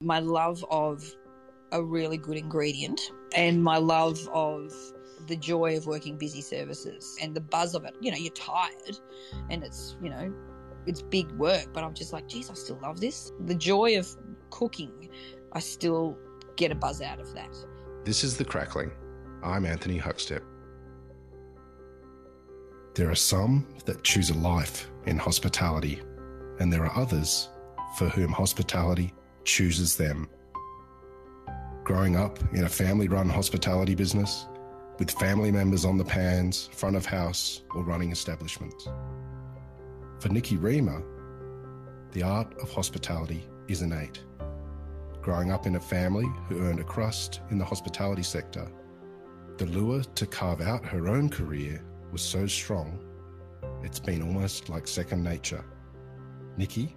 My love of a really good ingredient and my love of the joy of working busy services and the buzz of it. You know, you're tired and it's, you know, it's big work, but I'm just like, geez, I still love this. The joy of cooking, I still get a buzz out of that. This is The Crackling. I'm Anthony Huckstep. There are some that choose a life in hospitality, and there are others for whom hospitality chooses them. Growing up in a family-run hospitality business, with family members on the pans, front of house, or running establishments. For Nicky Riemer, the art of hospitality is innate. Growing up in a family who earned a crust in the hospitality sector, the lure to carve out her own career was so strong, it's been almost like second nature. Nicky,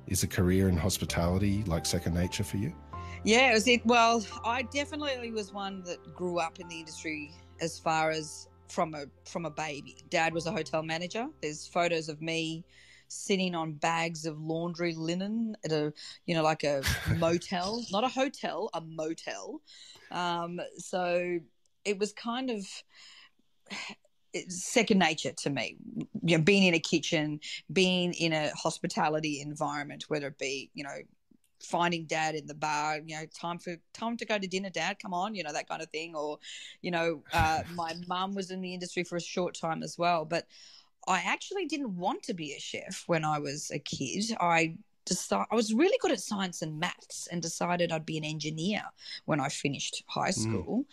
is a career in hospitality like second nature for you? Yeah, well, I definitely was one that grew up in the industry as far as from a baby. Dad was a hotel manager. There's photos of me sitting on bags of laundry linen at a, you know, like a motel, not a hotel, a motel. So it was kind of second nature to me, you know, being in a kitchen, being in a hospitality environment, whether it be, you know, finding Dad in the bar, you know, time to go to dinner, Dad, come on, you know, that kind of thing. Or, you know, my mum was in the industry for a short time as well, but I actually didn't want to be a chef when I was a kid. I was really good at science and maths and decided I'd be an engineer when I finished high school.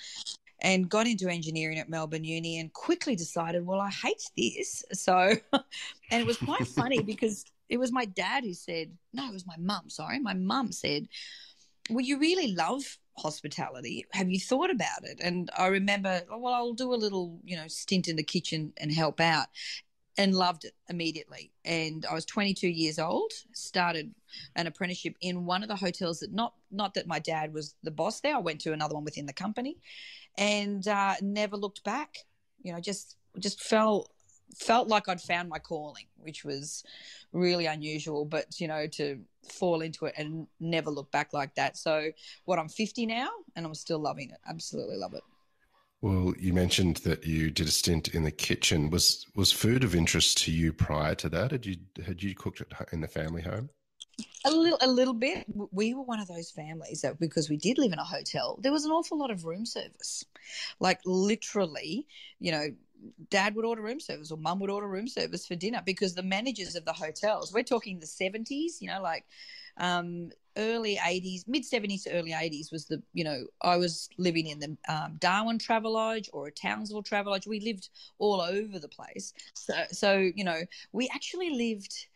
And got into engineering at Melbourne Uni and quickly decided, well, I hate this. So, and it was quite funny because it was my dad who said, no, it was my mum, sorry. My mum said, well, you really love hospitality. Have you thought about it? And I remember, well, I'll do a little, you know, stint in the kitchen and help out, and loved it immediately. And I was 22 years old, started an apprenticeship in one of the hotels that not that my dad was the boss there. I went to another one within the company and never looked back. You know, just felt like I'd found my calling, which was really unusual, but, you know, to fall into it and never look back like that. So I'm 50 now and I'm still loving it. Absolutely love it. Well, you mentioned that you did a stint in the kitchen. Was food of interest to you prior to that? Had you cooked in the family home? A little bit. We were one of those families that, because we did live in a hotel, there was an awful lot of room service. Like literally, you know, Dad would order room service or Mum would order room service for dinner because the managers of the hotels, we're talking the 70s, you know, like early 80s, mid 70s to early 80s was the, you know, I was living in the Darwin Travelodge or a Townsville Travelodge. We lived all over the place. So, you know, we actually lived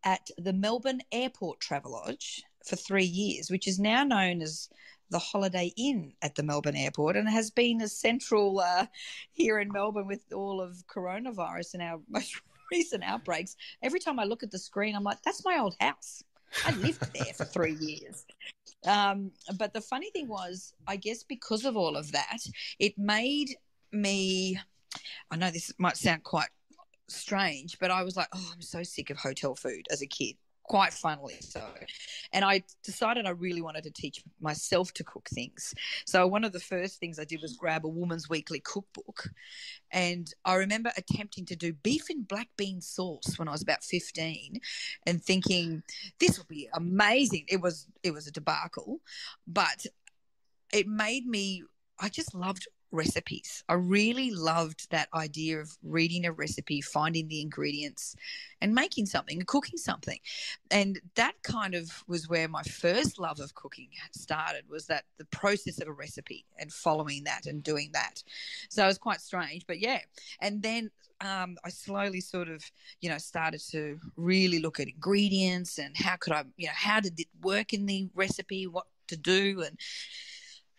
at the Melbourne Airport Travelodge for 3 years, which is now known as the Holiday Inn at the Melbourne Airport, and has been a central here in Melbourne with all of coronavirus and our most recent outbreaks. Every time I look at the screen, I'm like, that's my old house. I lived there for 3 years. But the funny thing was, I guess because of all of that, it made me, I know this might sound quite strange, but I was like, oh, I'm so sick of hotel food as a kid, quite funnily so. And I decided I really wanted to teach myself to cook things. So one of the first things I did was grab a Woman's Weekly cookbook. And I remember attempting to do beef in black bean sauce when I was about 15 and thinking, this will be amazing. It was a debacle, but it made me, I just loved recipes. I really loved that idea of reading a recipe, finding the ingredients and making something and cooking something. And that kind of was where my first love of cooking started, was that the process of a recipe and following that and doing that. So it was quite strange, but yeah. And then I slowly sort of, you know, started to really look at ingredients and how could I, you know, how did it work in the recipe, what to do,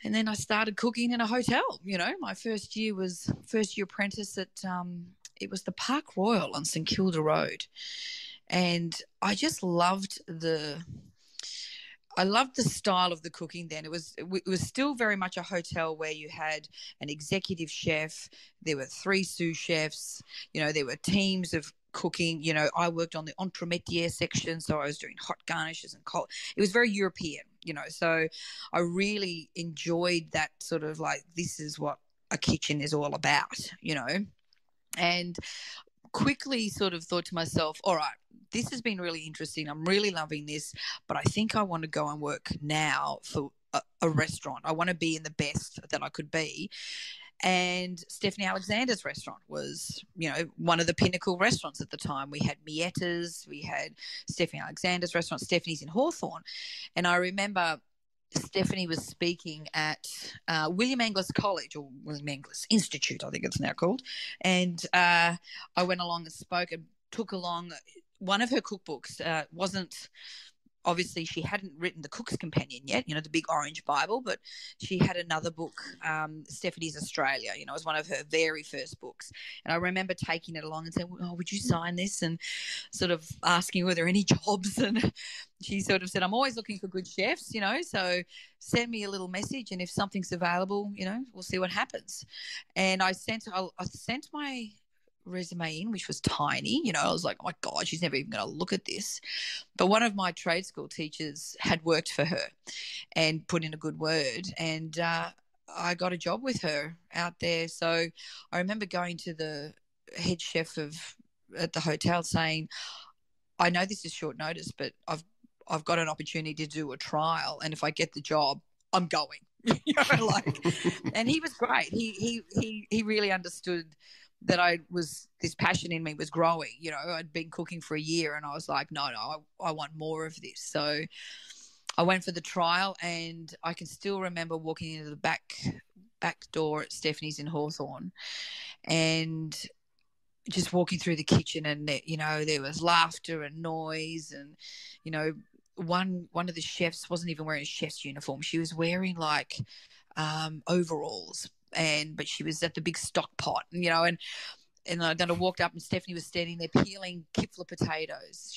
and then I started cooking in a hotel. You know, my first year apprentice at it was the Park Royal on St Kilda Road, and I just loved the style of the cooking then. It was still very much a hotel where you had an executive chef. There were 3 sous chefs. You know, there were teams of cooking. You know, I worked on the entremetier section, so I was doing hot garnishes and cold. It was very European, you know, so I really enjoyed that sort of like, this is what a kitchen is all about, you know, and quickly sort of thought to myself, all right, this has been really interesting. I'm really loving this, but I think I want to go and work now for a restaurant. I want to be in the best that I could be. And Stephanie Alexander's restaurant was, you know, one of the pinnacle restaurants at the time. We had Mietta's, we had Stephanie Alexander's restaurant, Stephanie's in Hawthorne. And I remember Stephanie was speaking at William Anglis College, or William Anglis Institute, I think it's now called. And I went along and spoke and took along one of her cookbooks. Wasn't obviously, she hadn't written the Cook's Companion yet, you know, the big orange Bible, but she had another book, Stephanie's Australia, you know, it was one of her very first books. And I remember taking it along and saying, oh, would you sign this? And sort of asking were there any jobs? And she sort of said, I'm always looking for good chefs, you know, so send me a little message, and if something's available, you know, we'll see what happens. And I sent my resume in, which was tiny, you know. I was like, oh my God, she's never even going to look at this. But one of my trade school teachers had worked for her and put in a good word, and I got a job with her out there. So I remember going to the head chef at the hotel saying, I know this is short notice, but I've got an opportunity to do a trial, and if I get the job, I'm going. You know, like, and he was great. He really understood that this passion in me was growing. You know, I'd been cooking for a year, and I was like, no, I want more of this. So I went for the trial, and I can still remember walking into the back door at Stephanie's in Hawthorne, and just walking through the kitchen, and you know, there was laughter and noise, and you know, one of the chefs wasn't even wearing a chef's uniform. She was wearing like overalls, but she was at the big stock pot, you know, and then I walked up, and Stephanie was standing there peeling kipfler potatoes.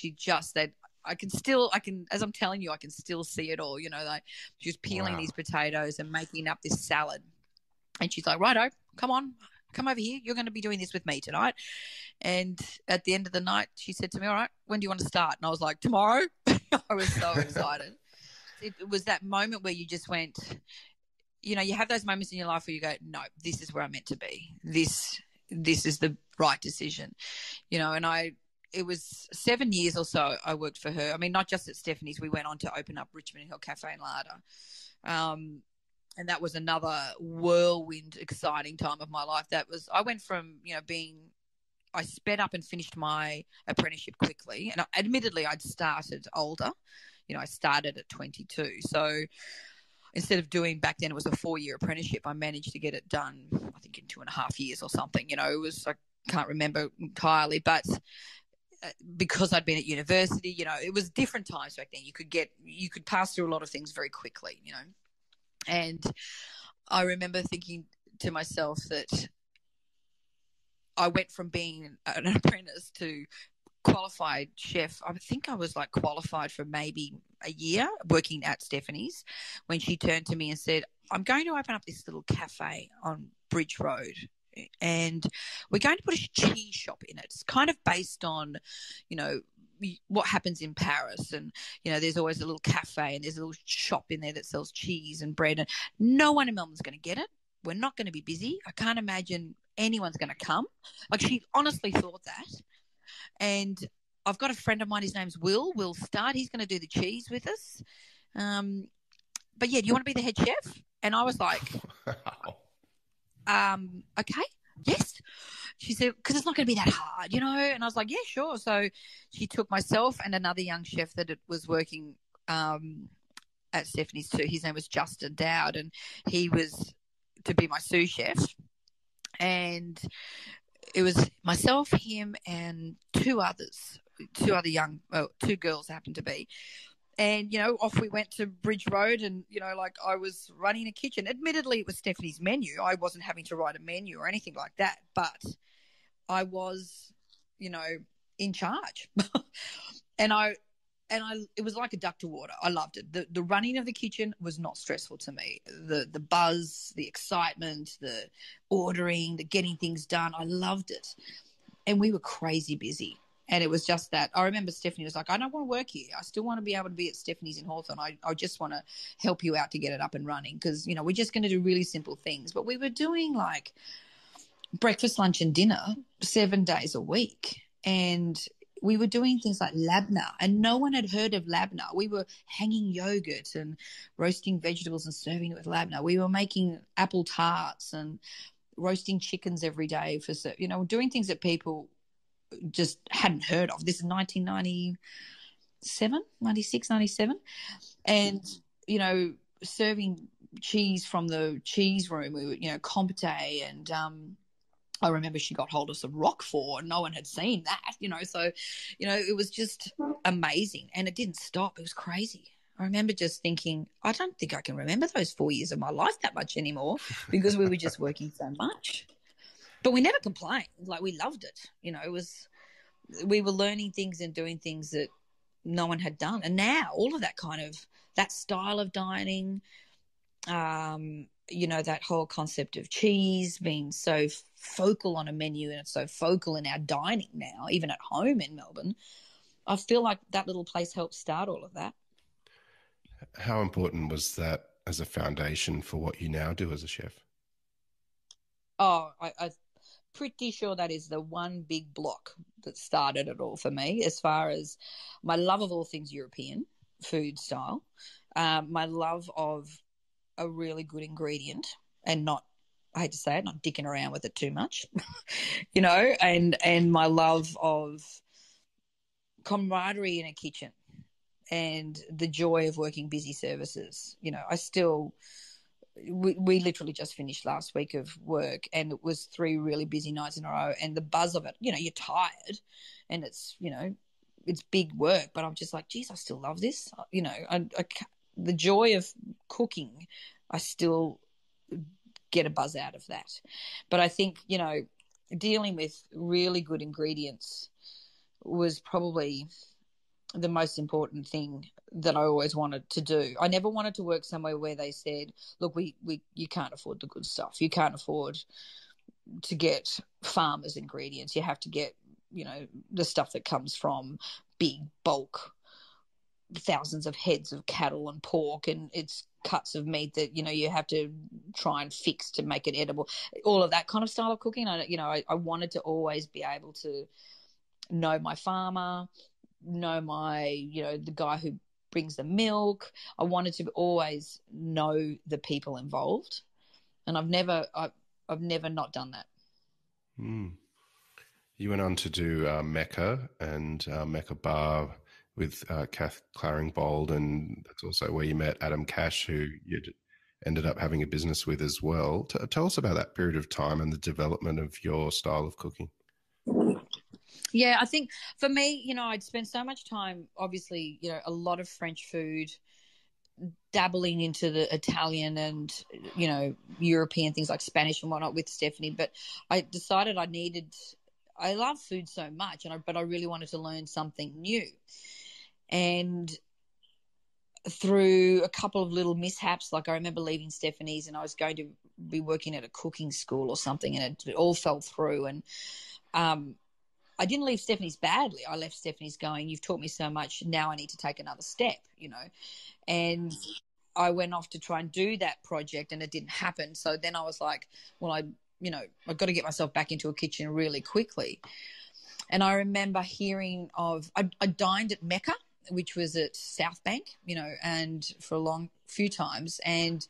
I can, as I'm telling you, I can still see it all, you know, like she was peeling these potatoes and making up this salad. And she's like, righto, come over here. You're going to be doing this with me tonight. And at the end of the night, she said to me, all right, when do you want to start? And I was like, tomorrow. I was so excited. It was that moment where you just went, you know, you have those moments in your life where you go, no, this is where I'm meant to be. This is the right decision, you know. And it was 7 years or so I worked for her. I mean, not just at Stephanie's. We went on to open up Richmond Hill Cafe and Larder. And that was another whirlwind, exciting time of my life. I went from, you know, I sped up and finished my apprenticeship quickly. And admittedly, I'd started older. You know, I started at 22. So instead of doing, back then it was a 4-year apprenticeship, I managed to get it done, I think in 2.5 years or something. You know, I can't remember entirely, but because I'd been at university, you know, it was different times back then. You could pass through a lot of things very quickly, you know. And I remember thinking to myself that I went from being an apprentice to qualified chef. I think I was like qualified for maybe a year working at Stephanie's when she turned to me and said, I'm going to open up this little cafe on Bridge Road, and we're going to put a cheese shop in it. It's kind of based on, you know, what happens in Paris, and you know, there's always a little cafe and there's a little shop in there that sells cheese and bread, and no one in Melbourne's going to get it. We're not going to be busy. I can't imagine anyone's going to come. Like, she honestly thought that. And I've got a friend of mine, his name's Will Start. He's going to do the cheese with us. But yeah, do you want to be the head chef? And I was like, okay, yes. She said, because it's not going to be that hard, you know? And I was like, yeah, sure. So she took myself and another young chef that was working at Stephanie's too. His name was Justin Dowd, and he was to be my sous chef. And it was myself, him, and two girls happened to be. And, you know, off we went to Bridge Road, and, you know, like, I was running a kitchen. Admittedly, it was Stephanie's menu. I wasn't having to write a menu or anything like that, but I was, you know, in charge. and it was like a duck to water. I loved it. The running of the kitchen was not stressful to me. The buzz, the excitement, the ordering, the getting things done, I loved it. And we were crazy busy. And it was just that. I remember Stephanie was like, I don't want to work here. I still want to be able to be at Stephanie's in Hawthorne. I just want to help you out to get it up and running because, we're just going to do really simple things. But we were doing like breakfast, lunch and dinner 7 days a week. And we were doing things like labna, and no one had heard of labna. We were hanging yogurt and roasting vegetables and serving it with labna. We were making apple tarts and roasting chickens every day for, doing things that people just hadn't heard of. This is 1997, 96, 97. And, serving cheese from the cheese room. We were, compte and, I remember she got hold of some Roquefort and no one had seen that, so, it was just amazing and it didn't stop. It was crazy. I remember just thinking, I don't think I can remember those 4 years of my life that much anymore because we were just working so much. But we never complained. Like, we loved it. We were learning things and doing things that no one had done. And now all of that style of dining, that whole concept of cheese being so focal on a menu, and it's so focal in our dining now, even at home in Melbourne. I feel like that little place helped start all of that. How important was that as a foundation for what you now do as a chef? Oh, I'm pretty sure that is the one big block that started it all for me, as far as my love of all things European food style, my love of a really good ingredient and not, I hate to say it, not dicking around with it too much, and my love of camaraderie in a kitchen and the joy of working busy services. We literally just finished last week of work and it was 3 really busy nights in a row, and the buzz of it, you're tired and it's, it's big work, but I'm just like, geez, I still love this. The joy of cooking, I still get a buzz out of that. But I think, dealing with really good ingredients was probably the most important thing that I always wanted to do. I never wanted to work somewhere where they said, look, you can't afford the good stuff. You can't afford to get farmers' ingredients. You have to get, the stuff that comes from big bulk, thousands of heads of cattle and pork, and it's cuts of meat that, you have to try and fix to make it edible. All of that kind of style of cooking. I wanted to always be able to know my farmer, know my, the guy who brings the milk. I wanted to always know the people involved, and I've never not done that. You went on to do Mecca and Mecca Bar with Kath Claringbold, and that's also where you met Adam Cash, who you ended up having a business with as well. Tell us about that period of time and the development of your style of cooking. Yeah, I think for me, I'd spent so much time, obviously, a lot of French food, dabbling into the Italian and, European things like Spanish and whatnot with Stephanie. But I decided I love food so much, but I really wanted to learn something new. And through a couple of little mishaps, like I remember leaving Stephanie's and I was going to be working at a cooking school or something, and it all fell through. And I didn't leave Stephanie's badly. I left Stephanie's going, you've taught me so much, now I need to take another step, And I went off to try and do that project and it didn't happen. So then I was like, well, I've got to get myself back into a kitchen really quickly. And I remember hearing I dined at Mecca, which was at South Bank, and for a few times. And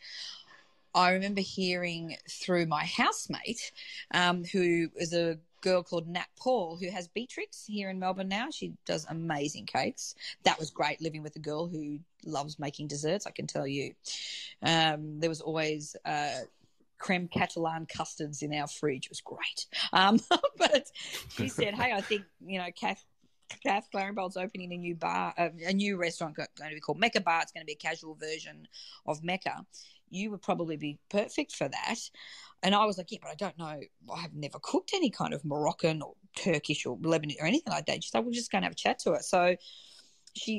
I remember hearing through my housemate, who is a girl called Nat Paul, who has Beatrix here in Melbourne now. She does amazing cakes. That was great, living with a girl who loves making desserts, I can tell you. There was always creme catalan custards in our fridge. It was great. But she said, hey, I think, Kath Claringbold's opening a new bar, a new restaurant going to be called Mecca Bar. It's going to be a casual version of Mecca. You would probably be perfect for that. And I was like, yeah, but I don't know. I have never cooked any kind of Moroccan or Turkish or Lebanese or anything like that. She's like, we're just going to have a chat to her. So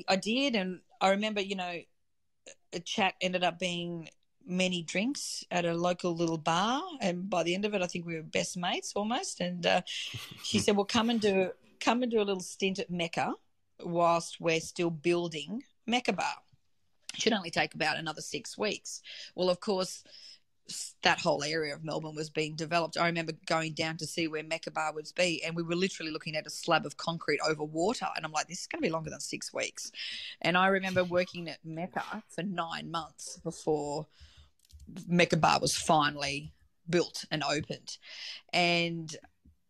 I did. And I remember, a chat ended up being many drinks at a local little bar. And by the end of it, I think we were best mates almost. And she said, well, come and do come and do a little stint at Mecca whilst we're still building Mecca Bar. It should only take about another 6 weeks. Well, of course, that whole area of Melbourne was being developed. I remember going down to see where Mecca Bar would be, and we were literally looking at a slab of concrete over water. And I'm like, this is going to be longer than 6 weeks. And I remember working at Mecca for 9 months before Mecca Bar was finally built and opened. And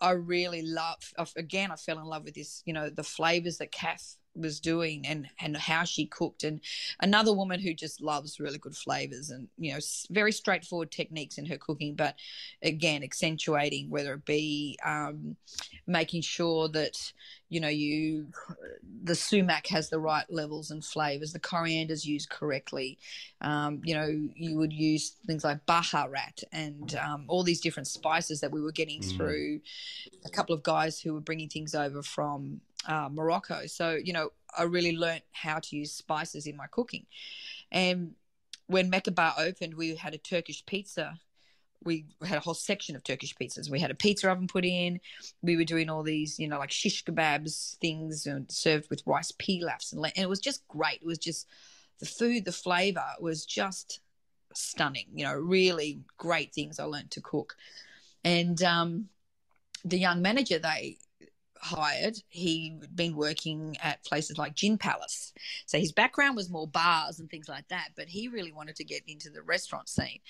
I really I fell in love with this, the flavors that Kath was doing and how she cooked, and another woman who just loves really good flavors and, very straightforward techniques in her cooking, but again, accentuating, whether it be making sure that, the sumac has the right levels and flavors, the coriander's used correctly. You would use things like baharat and all these different spices that we were getting through a couple of guys who were bringing things over from Morocco. So, I really learnt how to use spices in my cooking. And when Mecca Bar opened, we had a Turkish pizza. We had a whole section of Turkish pizzas. We had a pizza oven put in. We were doing all these, like shish kebabs things, served with rice pilafs. And it was just great. It was just the food, the flavour was just stunning. Really great things I learnt to cook. And the young manager they hired, he'd been working at places like Gin Palace. So his background was more bars and things like that, but he really wanted to get into the restaurant scene.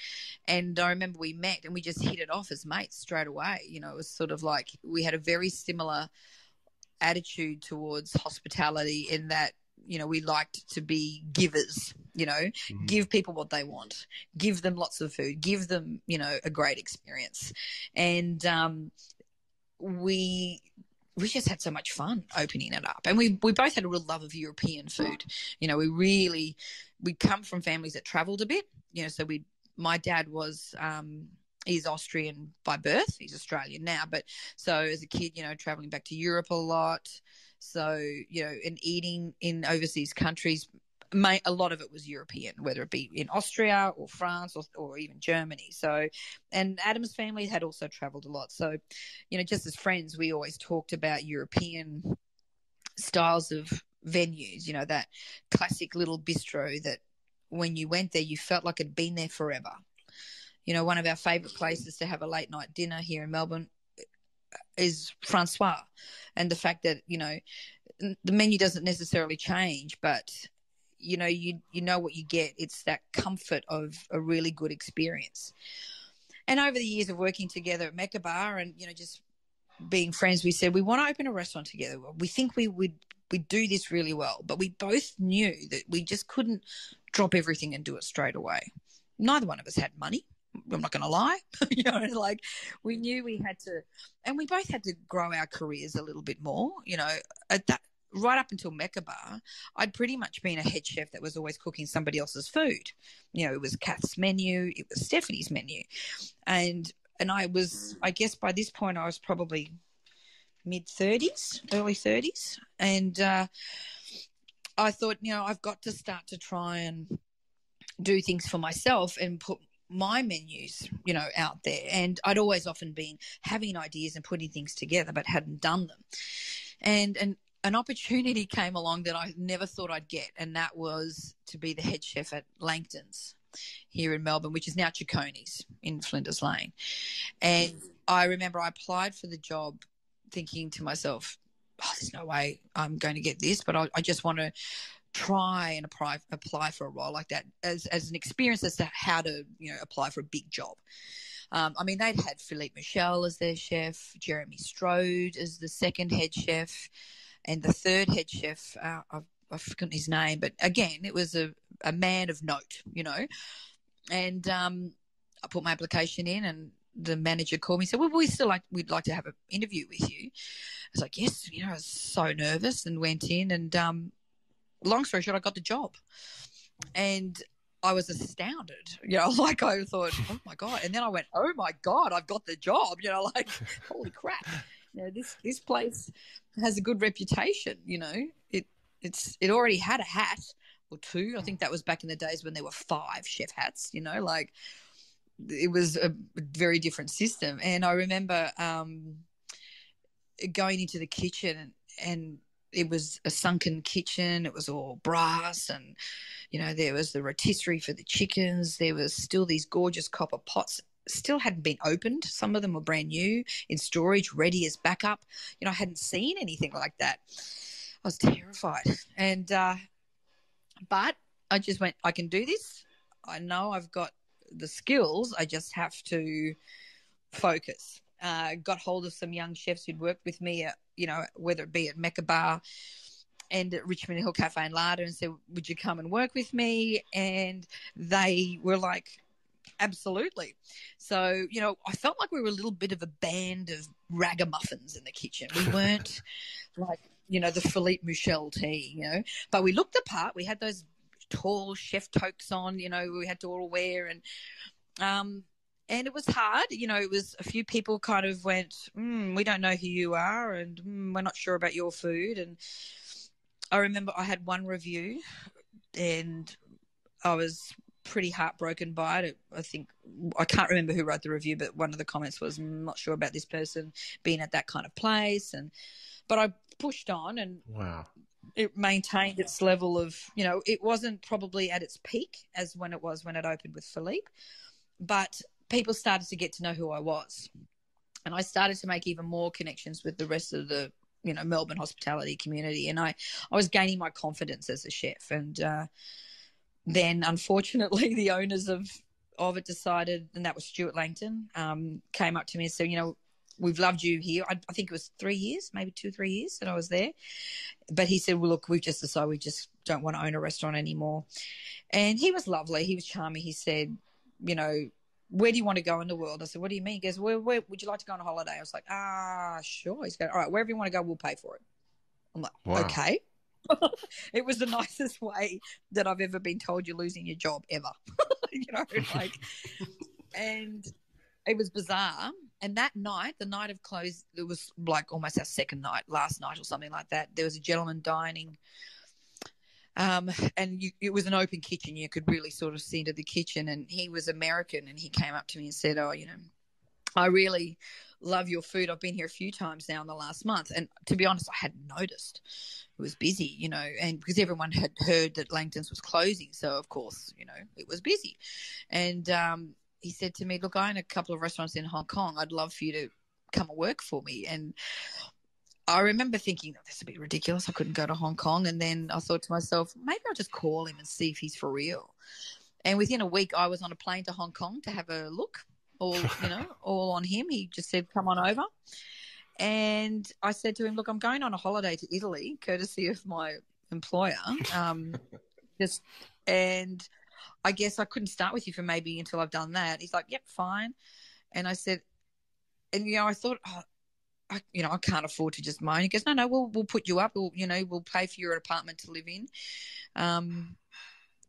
And I remember we met and we just hit it off as mates straight away. It was sort of like we had a very similar attitude towards hospitality in that, we liked to be givers, give people what they want, give them lots of food, give them, a great experience. And we just had so much fun opening it up. And we both had a real love of European food. We come from families that travelled a bit, so my dad was, he's Austrian by birth. He's Australian now. But so as a kid, travelling back to Europe a lot. So, and eating in overseas countries, a lot of it was European, whether it be in Austria or France or even Germany. So, and Adam's family had also travelled a lot. So, just as friends, we always talked about European styles of venues, that classic little bistro that when you went there, you felt like it'd been there forever. One of our favourite places to have a late night dinner here in Melbourne is Francois. And the fact that, the menu doesn't necessarily change, but you know what you get. It's that comfort of a really good experience. And over the years of working together at Mecca Bar and, just being friends, we said we want to open a restaurant together. We think we'd do this really well, but we both knew that we just couldn't drop everything and do it straight away. Neither one of us had money. I'm not going to lie. We knew we had to, and we both had to grow our careers a little bit more, at that. Right up until Mecca Bar, I'd pretty much been a head chef that was always cooking somebody else's food. It was Kath's menu, it was Stephanie's menu. And I guess by this point I was probably mid-30s, early 30s. And I thought, I've got to start to try and do things for myself and put my menus, out there. And I'd always often been having ideas and putting things together but hadn't done them. And an opportunity came along that I never thought I'd get, and that was to be the head chef at Langton's here in Melbourne, which is now Cicconi's in Flinders Lane. And I remember I applied for the job thinking to myself, there's no way I'm going to get this, but I just want to try and apply for a role like that as an experience as to how to, apply for a big job. They'd had Philippe Michel as their chef, Jeremy Strode as the second head chef, and the third head chef, I've forgotten his name, but again, it was a man of note, And I put my application in, and the manager called me and said, well, we'd like to have an interview with you. I was like, yes, I was so nervous and went in, and long story short, I got the job. And I was astounded, I thought, oh my God. And then I went, oh my God, I've got the job, holy crap. This place has a good reputation, it already had a hat or two. I think that was back in the days when there were 5 chef hats, it was a very different system. And I remember going into the kitchen, and it was a sunken kitchen. It was all brass, and there was the rotisserie for the chickens. There was still these gorgeous copper pots, still hadn't been opened. Some of them were brand new in storage, ready as backup. I hadn't seen anything like that. I was terrified, and but I just went, I can do this. I know I've got the skills. I just have to focus. Got hold of some young chefs who'd worked with me at, whether it be at Mecca Bar and at Richmond Hill Cafe and Larder, and said, would you come and work with me? And they were like, absolutely. So, I felt like we were a little bit of a band of ragamuffins in the kitchen. We weren't like, the Philippe Michel tea, but we looked the part. We had those tall chef toques on, we had to all wear, and it was hard. It was a few people kind of went, we don't know who you are, and we're not sure about your food. And I remember I had one review, and I was pretty heartbroken by it. I can't remember who wrote the review, but one of the comments was, I'm not sure about this person being at that kind of place. But I pushed on, and wow, it maintained its level of, it wasn't probably at its peak as when it was when it opened with Philippe, but people started to get to know who I was. And I started to make even more connections with the rest of the, Melbourne hospitality community. And I was gaining my confidence as a chef. And then, unfortunately, the owners of it decided, and that was Stuart Langton, came up to me and said, we've loved you here. I think it was 3 years, maybe 2-3 years that I was there. But he said, well, look, we've just decided we just don't want to own a restaurant anymore. And he was lovely. He was charming. He said, where do you want to go in the world? I said, what do you mean? He goes, where would you like to go on a holiday? I was like, sure. He's going, all right, wherever you want to go, we'll pay for it. I'm like, wow. Okay. It was the nicest way that I've ever been told you're losing your job ever. And it was bizarre. And that night, the night of close, it was like almost our second night, last night or something like that. There was a gentleman dining. And it was an open kitchen. You could really sort of see into the kitchen. And he was American, and he came up to me and said, I really love your food. I've been here a few times now in the last month. And to be honest, I hadn't noticed. It was busy, and because everyone had heard that Langton's was closing. So, of course, it was busy. And he said to me, look, I own a couple of restaurants in Hong Kong. I'd love for you to come and work for me. And I remember thinking, this is a bit ridiculous. I couldn't go to Hong Kong. And then I thought to myself, maybe I'll just call him and see if he's for real. And within a week, I was on a plane to Hong Kong to have a look, all on him. He just said, come on over. And I said to him, look, I'm going on a holiday to Italy, courtesy of my employer. And I guess I couldn't start with you for maybe until I've done that. He's like, yep, fine. And I said, and, I thought, I can't afford to just moan. He goes, no, we'll put you up. We'll pay for your apartment to live in. And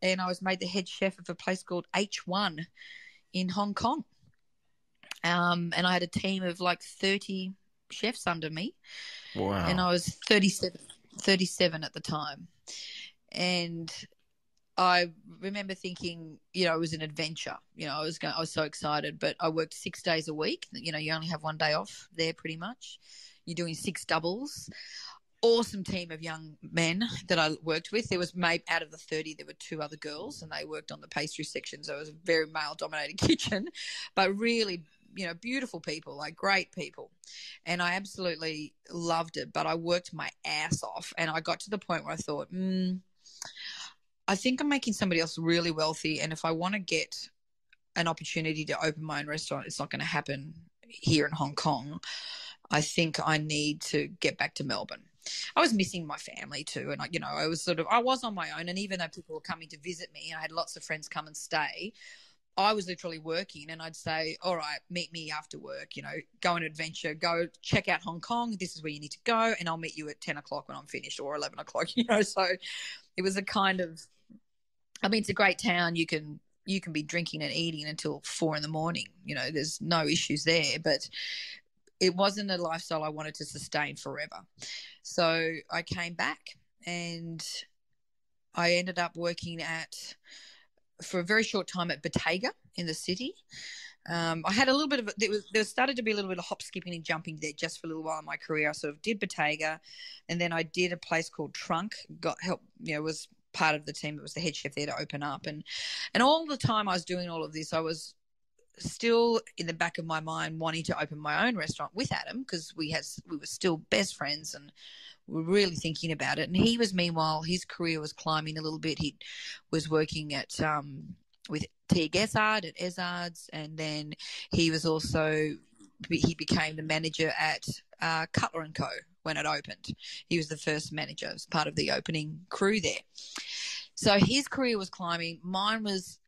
I was made the head chef of a place called H1 in Hong Kong. And I had a team of like 30 chefs under me. Wow. And I was 37 at the time. And I remember thinking, it was an adventure. I was so excited, but I worked 6 days a week. You only have one day off there pretty much. You're doing 6 doubles. Awesome team of young men that I worked with. There was maybe out of the 30, there were 2 other girls, and they worked on the pastry section. So it was a very male-dominated kitchen, but really, beautiful people, like great people. And I absolutely loved it, but I worked my ass off. And I got to the point where I thought, I think I'm making somebody else really wealthy, and if I want to get an opportunity to open my own restaurant, it's not going to happen here in Hong Kong. I think I need to get back to Melbourne. I was missing my family too, and I was on my own, and even though people were coming to visit me, I had lots of friends come and stay. I was literally working, and I'd say, all right, meet me after work, go on an adventure, go check out Hong Kong. This is where you need to go, and I'll meet you at 10 o'clock when I'm finished, or 11 o'clock, so it was a kind of, it's a great town. You can be drinking and eating until 4 a.m. There's no issues there, but it wasn't a lifestyle I wanted to sustain forever. So I came back, and I ended up working for a very short time at Bottega in the city. I had a little bit of there started to be a little bit of hop, skipping, and jumping there just for a little while in my career. I sort of did Bottega, and then I did a place called Trunk. Got help, was part of the team that was the head chef there to open up, and all the time I was doing all of this, I was still in the back of my mind wanting to open my own restaurant with Adam, because we were still best friends and we were really thinking about it. And he was, meanwhile, his career was climbing a little bit. He was working at with T. Gessard at Ezard's, and then he became the manager at Cutler & Co. when it opened. He was the first manager, as part of the opening crew there. So his career was climbing, mine was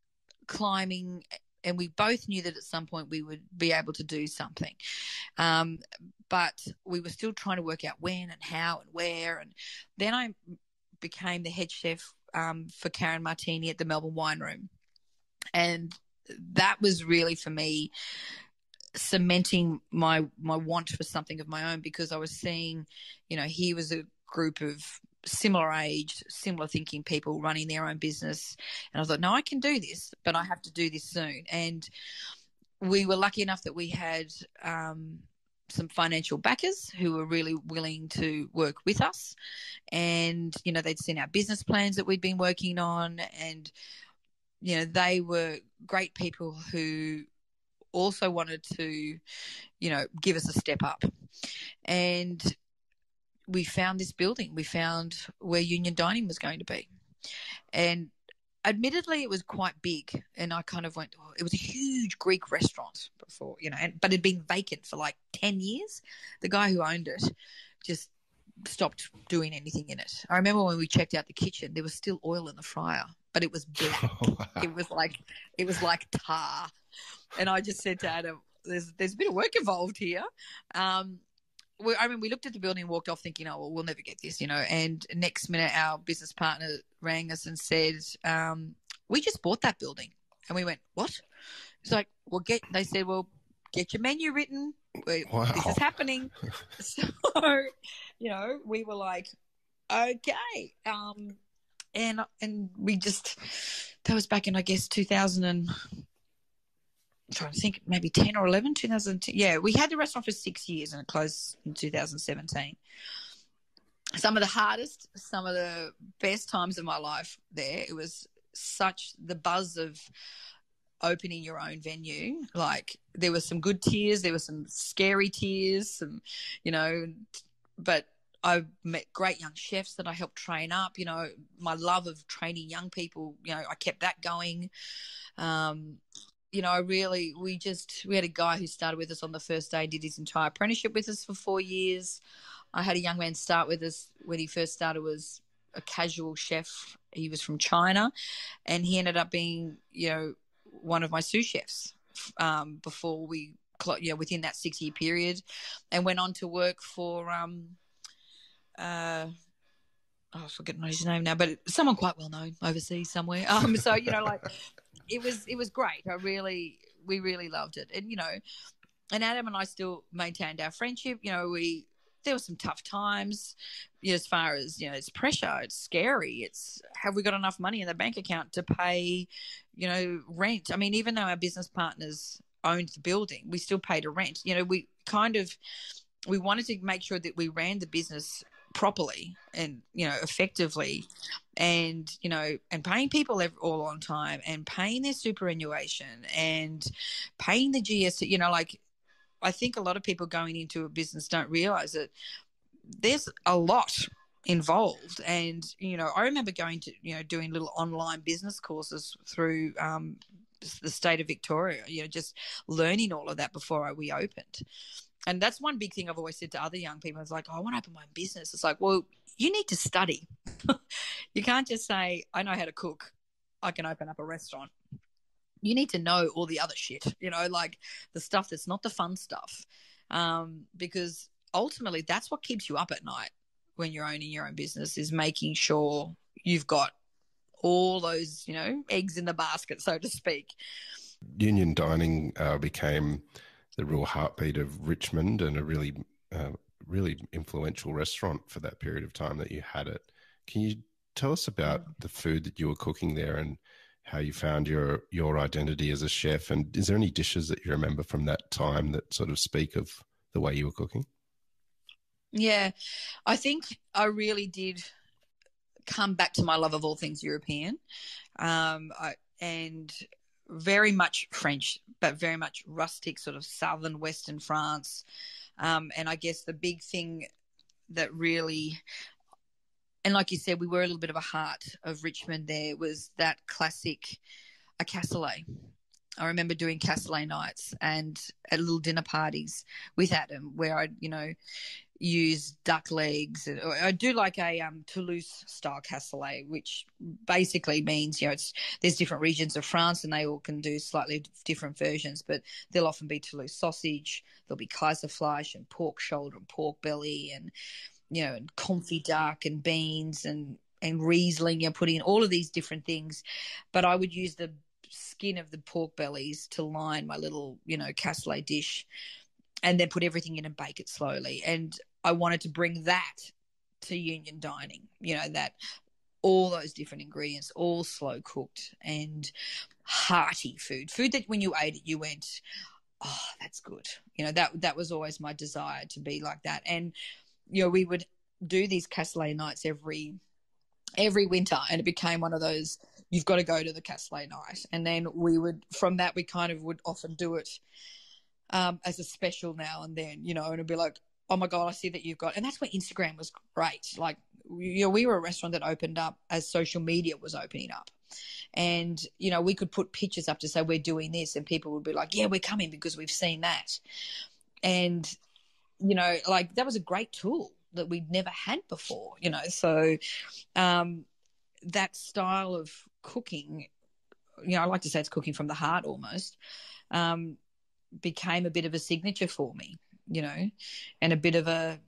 climbing, and we both knew that at some point we would be able to do something. But we were still trying to work out when and how and where. And then I became the head chef for Karen Martini at the Melbourne Wine Room. And that was really, for me, cementing my want for something of my own, because I was seeing, here was a group of similar aged, similar thinking people running their own business. And I was like, no, I can do this, but I have to do this soon. And we were lucky enough that we had some financial backers who were really willing to work with us. And, they'd seen our business plans that we'd been working on. And, they were great people who also wanted to, give us a step up. And we found this building. We found where Union Dining was going to be. And admittedly, it was quite big. And I kind of went, it was a huge Greek restaurant before, but it had been vacant for like 10 years. The guy who owned it just stopped doing anything in it. I remember when we checked out the kitchen, there was still oil in the fryer, but it was black. Oh, wow. It was like tar. And I just said to Adam, there's a bit of work involved here. We looked at the building and walked off thinking, oh, well, we'll never get this, And next minute, our business partner rang us and said, we just bought that building. And we went, what? It's like, they said, well, get your menu written. Wow. This is happening. So, we were like, okay. And we just, that was back in, I guess, 2000 and, I'm trying to think, maybe 10 or 11, 2010. Yeah, we had the restaurant for 6 years and it closed in 2017. Some of the hardest, some of the best times of my life there. It was such the buzz of opening your own venue. Like, there were some good tears, there were some scary tears, but I met great young chefs that I helped train up. My love of training young people, I kept that going. We had a guy who started with us on the first day, did his entire apprenticeship with us for 4 years. I had a young man start with us when he first started, was a casual chef. He was from China, and he ended up being, one of my sous chefs before we, within that 6-year period, and went on to work for, I forget his name now, but someone quite well known overseas somewhere. So, it was great. We really loved it. And, and Adam and I still maintained our friendship. There were some tough times, as far as, it's pressure, it's scary. It's, have we got enough money in the bank account to pay, rent? I mean, even though our business partners owned the building, we still paid a rent. We wanted to make sure that we ran the business properly and, effectively, and, and paying people all on time, and paying their superannuation, and paying the GST, I think a lot of people going into a business don't realize that there's a lot involved. And, I remember going to, doing little online business courses through the state of Victoria, just learning all of that before we opened. And that's one big thing I've always said to other young people. It's like, I want to open my own business. It's like, well, you need to study. You can't just say, I know how to cook, I can open up a restaurant. You need to know all the other shit, like the stuff that's not the fun stuff. Because ultimately that's what keeps you up at night when you're owning your own business, is making sure you've got all those, eggs in the basket, so to speak. Union Dining became the real heartbeat of Richmond, and a really, really influential restaurant for that period of time that you had it. Can you tell us about the food that you were cooking there, and how you found your identity as a chef. And is there any dishes that you remember from that time that sort of speak of the way you were cooking? Yeah, I think I really did come back to my love of all things European, and very much French, but very much rustic, sort of southern Western France. And I guess the big thing that really, and like you said, we were a little bit of a heart of Richmond there, was that classic a cassoulet. I remember doing cassoulet nights and at little dinner parties with Adam, where I'd, use duck legs. I do like a Toulouse style cassoulet, which basically means, there's different regions of France and they all can do slightly different versions, but there'll often be Toulouse sausage, there'll be Kaiserfleisch and pork shoulder and pork belly and, and confit duck and beans and Riesling. You're putting in all of these different things, but I would use the skin of the pork bellies to line my little, cassoulet dish, and then put everything in and bake it slowly. And I wanted to bring that to union dining, that all those different ingredients, all slow cooked and hearty food that when you ate it, you went, oh, that's good. That was always my desire, to be like that. And, we would do these cassoulet nights every winter, and it became one of those, you've got to go to the cassoulet night. And then from that, we kind of would often do it as a special now and then, and it'd be like, oh my God, I see that you've got, and that's where Instagram was great. Like, we were a restaurant that opened up as social media was opening up. And, we could put pictures up to say we're doing this, and people would be like, yeah, we're coming because we've seen that. And, like, that was a great tool that we'd never had before, so that style of cooking, I like to say it's cooking from the heart almost, became a bit of a signature for me, and a bit of I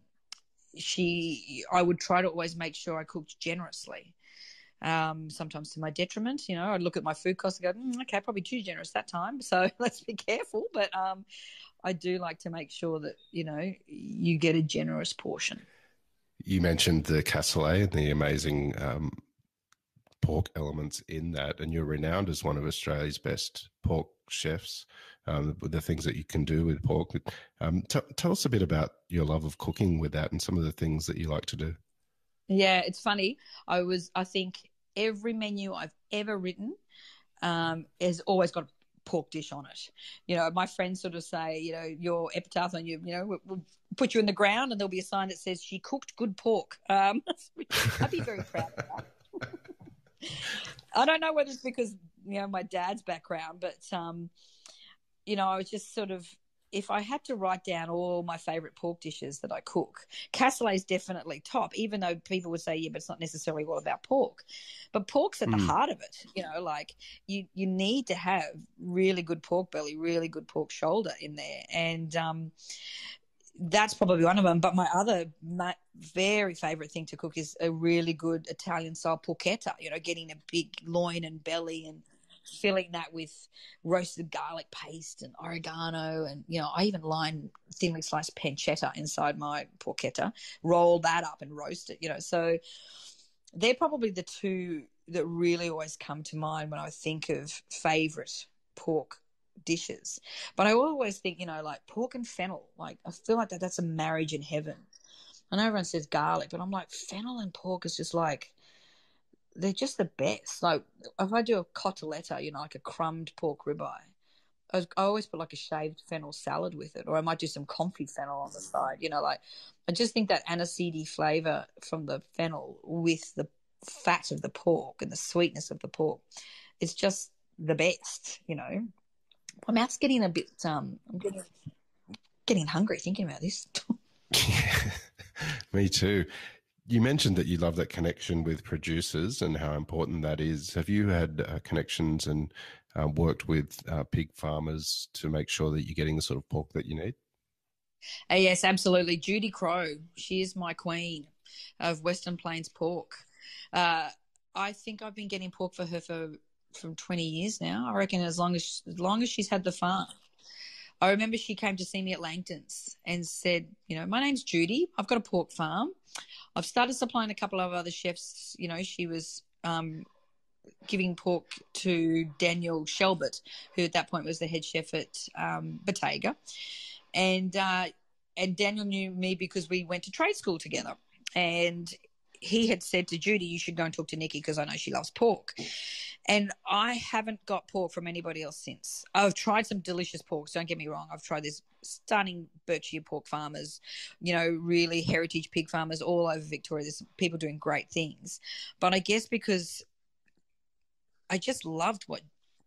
would try to always make sure I cooked generously. Sometimes to my detriment, I'd look at my food costs and go, okay, probably too generous that time. So let's be careful. But I do like to make sure that, you get a generous portion. You mentioned the cassoulet and the amazing pork elements in that, and you're renowned as one of Australia's best pork chefs, with the things that you can do with pork. Tell us a bit about your love of cooking with that and some of the things that you like to do. Yeah, it's funny. I think every menu I've ever written has always got a pork dish on it. My friends sort of say, your epitaph on you, we'll put you in the ground and there'll be a sign that says she cooked good pork. I'd be very proud of that. I don't know whether it's because, my dad's background, but, I was just sort of, if I had to write down all my favorite pork dishes that I cook, cassoulet is definitely top, even though people would say, yeah, but it's not necessarily all about pork. But pork's at the heart of it. Like you need to have really good pork belly, really good pork shoulder in there. And that's probably one of them. But my very favorite thing to cook is a really good Italian style porchetta, getting a big loin and belly and filling that with roasted garlic paste and oregano. And, I even line thinly sliced pancetta inside my porchetta, roll that up and roast it, So they're probably the two that really always come to mind when I think of favorite pork dishes. But I always think, like pork and fennel, like I feel like that's a marriage in heaven. I know everyone says garlic, but I'm like, fennel and pork is just like, they're just the best. Like if I do a cotoletta, like a crumbed pork ribeye, I always put like a shaved fennel salad with it, or I might do some confit fennel on the side. Like I just think that aniseedy flavor from the fennel with the fat of the pork and the sweetness of the pork, it's just the best. My mouth's getting a bit. I'm getting hungry thinking about this. Yeah, me too. You mentioned that you love that connection with producers and how important that is. Have you had connections and worked with pig farmers to make sure that you're getting the sort of pork that you need? Yes, absolutely. Judy Crow, she is my queen of Western Plains pork. I think I've been getting pork for her from 20 years now. I reckon as long as she's had the farm. I remember she came to see me at Langton's and said, my name's Judy. I've got a pork farm. I've started supplying a couple of other chefs. She was giving pork to Daniel Shelbert, who at that point was the head chef at Bottega. And Daniel knew me because we went to trade school together. And he had said to Judy, you should go and talk to Nicky because I know she loves pork. And I haven't got pork from anybody else since. I've tried some delicious porks, don't get me wrong. I've tried this stunning Berkshire pork farmers, really heritage pig farmers all over Victoria. There's people doing great things. But I guess because I just loved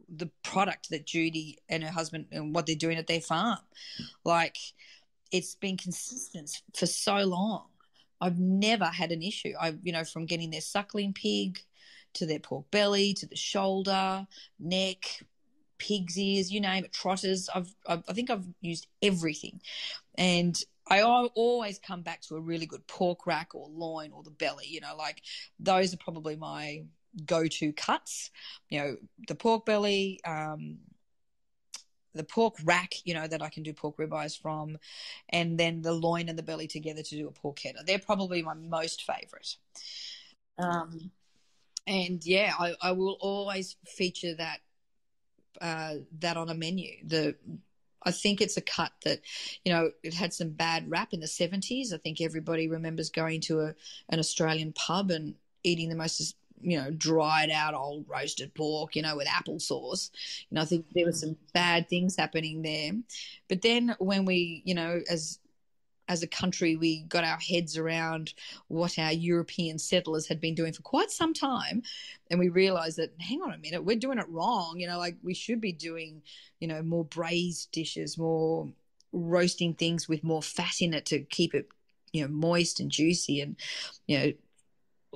the product that Judy and her husband and what they're doing at their farm. Like, it's been consistent for so long. I've never had an issue. From getting their suckling pig to their pork belly, to the shoulder, neck, pig's ears, you name it, trotters. I think I've used everything. And I always come back to a really good pork rack or loin or the belly, those are probably my go-to cuts. The pork belly, the pork rack, that I can do pork ribeyes from, and then the loin and the belly together to do a pork header. They're probably my most favourite. And yeah, I will always feature that on a menu. I think it's a cut that, it had some bad rap in the 70s. I think everybody remembers going to an Australian pub and eating the most, dried out old roasted pork, with applesauce. I think there were some bad things happening there. But then when we, as a country, we got our heads around what our European settlers had been doing for quite some time, and we realised that, hang on a minute, we're doing it wrong. We should be doing, more braised dishes, more roasting things with more fat in it to keep it, moist and juicy, and,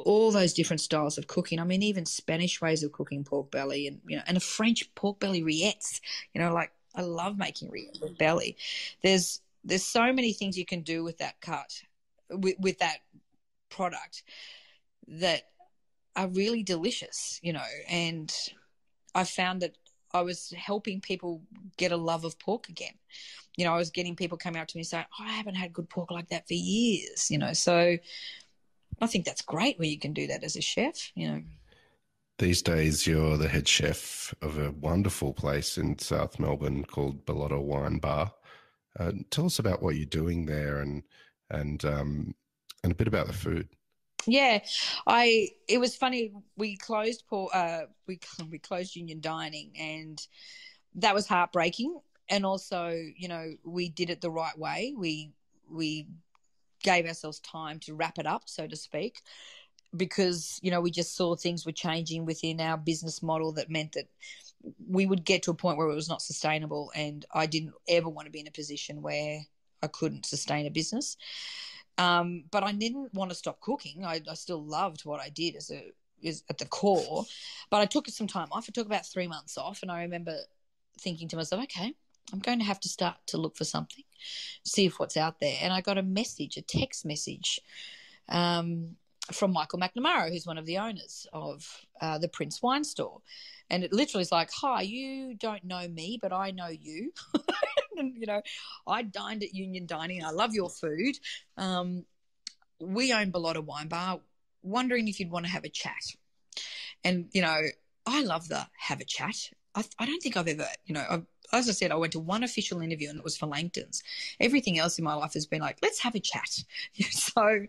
all those different styles of cooking. I mean, even Spanish ways of cooking pork belly, and, and a French pork belly rillettes. I love making rillettes with belly. There's so many things you can do with that cut, with that product, that are really delicious, and I found that I was helping people get a love of pork again. I was getting people coming up to me saying, I haven't had good pork like that for years, so I think that's great when you can do that as a chef, These days, you're the head chef of a wonderful place in South Melbourne called Bellota Wine Bar. Tell us about what you're doing there, and a bit about the food. Yeah, it was funny. We closed we closed Union Dining, and that was heartbreaking. And also, we did it the right way. We gave ourselves time to wrap it up, so to speak, because, we just saw things were changing within our business model that meant that we would get to a point where it was not sustainable, and I didn't ever want to be in a position where I couldn't sustain a business. But I didn't want to stop cooking. I still loved what I did is at the core, but I took some time off. I took about 3 months off, and I remember thinking to myself, okay, I'm going to have to start to look for something, see if what's out there. And I got a text message from Michael McNamara, who's one of the owners of the Prince Wine Store. And it literally is like, hi, you don't know me, but I know you. And, I dined at Union Dining. I love your food. We own Bellota Wine Bar, wondering if you'd want to have a chat. And, I love the have a chat. I don't think I've ever, as I said, I went to one official interview, and it was for Langton's. Everything else in my life has been like, let's have a chat. So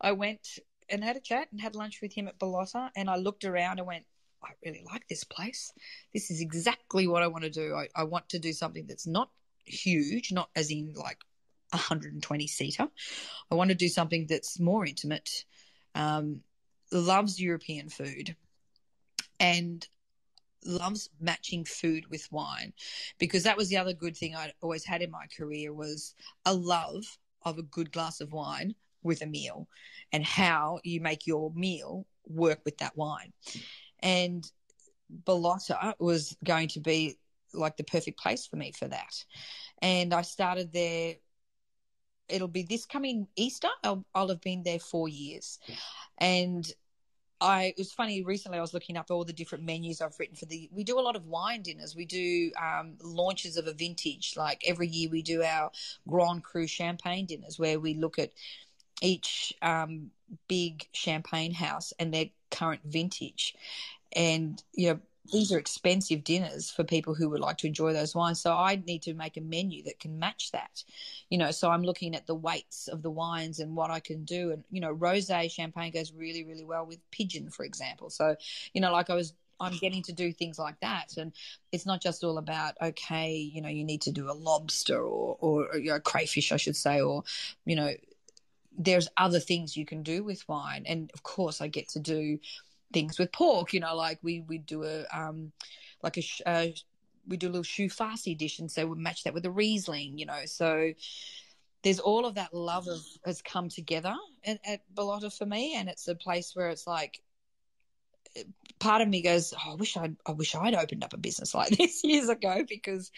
I went and had a chat and had lunch with him at Bellota, and I looked around and went, I really like this place. This is exactly what I want to do. I want to do something that's not huge, not as in like 120-seater. I want to do something that's more intimate, loves European food, and loves matching food with wine, because that was the other good thing I'd always had in my career, was a love of a good glass of wine with a meal, and how you make your meal work with that wine. And Bellota was going to be like the perfect place for me for that. And I started there. It'll be this coming Easter. I'll have been there 4 years. And it was funny, recently I was looking up all the different menus I've written for we do a lot of wine dinners. We do launches of a vintage. Like every year we do our Grand Cru champagne dinners, where we look at each big champagne house and their current vintage. And, you know, these are expensive dinners for people who would like to enjoy those wines. So I need to make a menu that can match that, you know. So I'm looking at the weights of the wines and what I can do. And, you know, rosé champagne goes really, really well with pigeon, for example. So, you know, like I'm getting to do things like that. And it's not just all about, okay, you know, you need to do a lobster or you know, crayfish, I should say, or, you know, there's other things you can do with wine. And of course I get to do things with pork, you know, like we do we do a little choux farci dish, and so we match that with a Riesling, you know. So there's all of that love has come together at Bellota for me, and it's a place where it's like, part of me goes, oh, I wish I'd opened up a business like this years ago, because,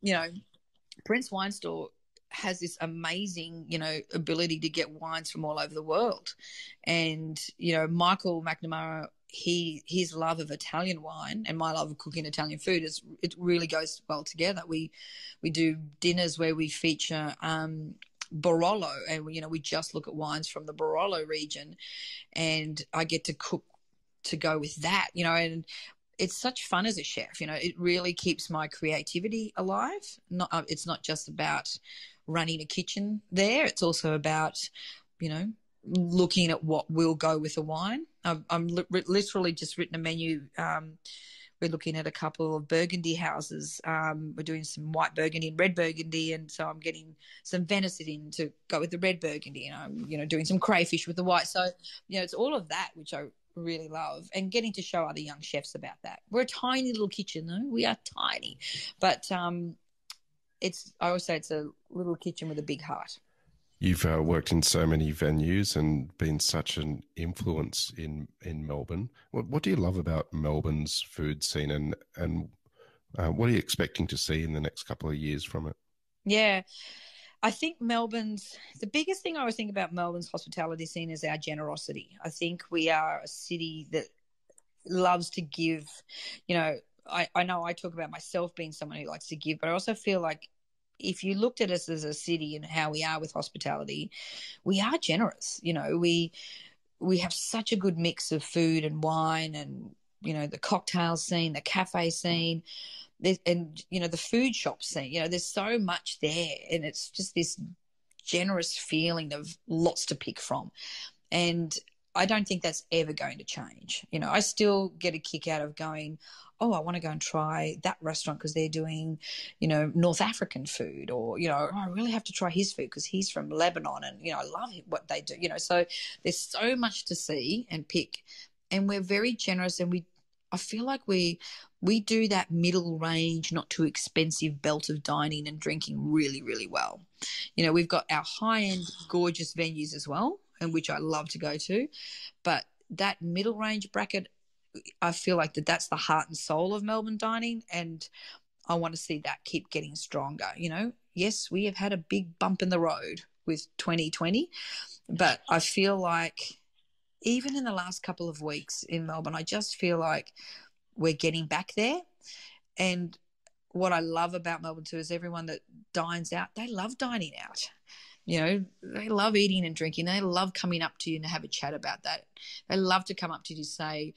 you know, Prince Wine Store has this amazing, you know, ability to get wines from all over the world. And, you know, Michael McNamara, his love of Italian wine and my love of cooking Italian food, it really goes well together. We do dinners where we feature Barolo, and, you know, we just look at wines from the Barolo region, and I get to cook to go with that, you know. And it's such fun as a chef, you know. It really keeps my creativity alive. It's not just about running a kitchen there. It's also about, you know, looking at what will go with a wine. I'm literally just written a menu. We're looking at a couple of Burgundy houses. We're doing some white Burgundy and red Burgundy, and so I'm getting some venison in to go with the red Burgundy, and I'm, you know, doing some crayfish with the white. So, you know, it's all of that which I really love, and getting to show other young chefs about that. We're a tiny little kitchen, though. We are tiny, but I always say it's a little kitchen with a big heart. You've worked in so many venues and been such an influence in Melbourne. What do you love about Melbourne's food scene, and what are you expecting to see in the next couple of years from it? Yeah, I think the biggest thing I always think about Melbourne's hospitality scene is our generosity. I think we are a city that loves to give. You know, I know I talk about myself being someone who likes to give, but I also feel like if you looked at us as a city and how we are with hospitality, we are generous. You know, we have such a good mix of food and wine, and, you know, the cocktail scene, the cafe scene, and, you know, the food shop scene. You know, there's so much there, and it's just this generous feeling of lots to pick from. And I don't think that's ever going to change. You know, I still get a kick out of going, oh, I want to go and try that restaurant because they're doing, you know, North African food, or, you know, oh, I really have to try his food because he's from Lebanon, and, you know, I love what they do, you know. So there's so much to see and pick, and we're very generous, and I feel like we do that middle range, not too expensive belt of dining and drinking really, really well. You know, we've got our high-end gorgeous venues as well, and which I love to go to, but that middle range bracket, I feel like that's the heart and soul of Melbourne dining, and I want to see that keep getting stronger. You know, yes, we have had a big bump in the road with 2020, but I feel like even in the last couple of weeks in Melbourne, I just feel like we're getting back there. And what I love about Melbourne too is everyone that dines out, they love dining out. You know, they love eating and drinking. They love coming up to you and have a chat about that. They love to come up to you to say,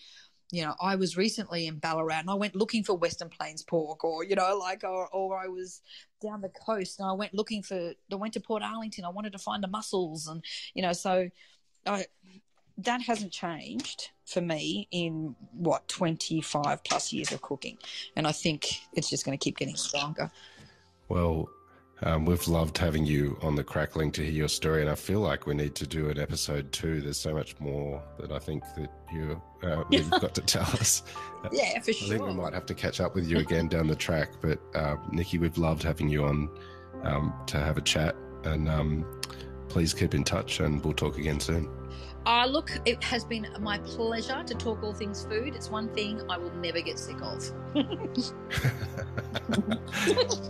you know, I was recently in Ballarat and I went looking for Western Plains pork, or, you know, like, or I was down the coast and I went to Port Arlington. I wanted to find the mussels, and, you know, so that hasn't changed for me in 25 plus years of cooking. And I think it's just going to keep getting stronger. Well, we've loved having you on the Crackling to hear your story, and I feel like we need to do an episode 2. There's so much more that I think that you've got to tell us. Yeah, for sure. I think we might have to catch up with you again down the track. But Nicky, we've loved having you on to have a chat, and please keep in touch, and we'll talk again soon. Look, it has been my pleasure to talk all things food. It's one thing I will never get sick of.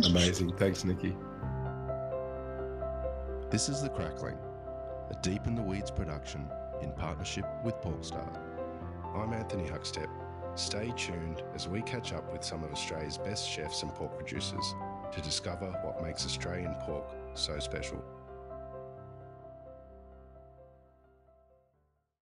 Amazing. Thanks, Nicky. This is The Crackling, a Deep in the Weeds production in partnership with PorkStar. I'm Anthony Huckstep. Stay tuned as we catch up with some of Australia's best chefs and pork producers to discover what makes Australian pork so special.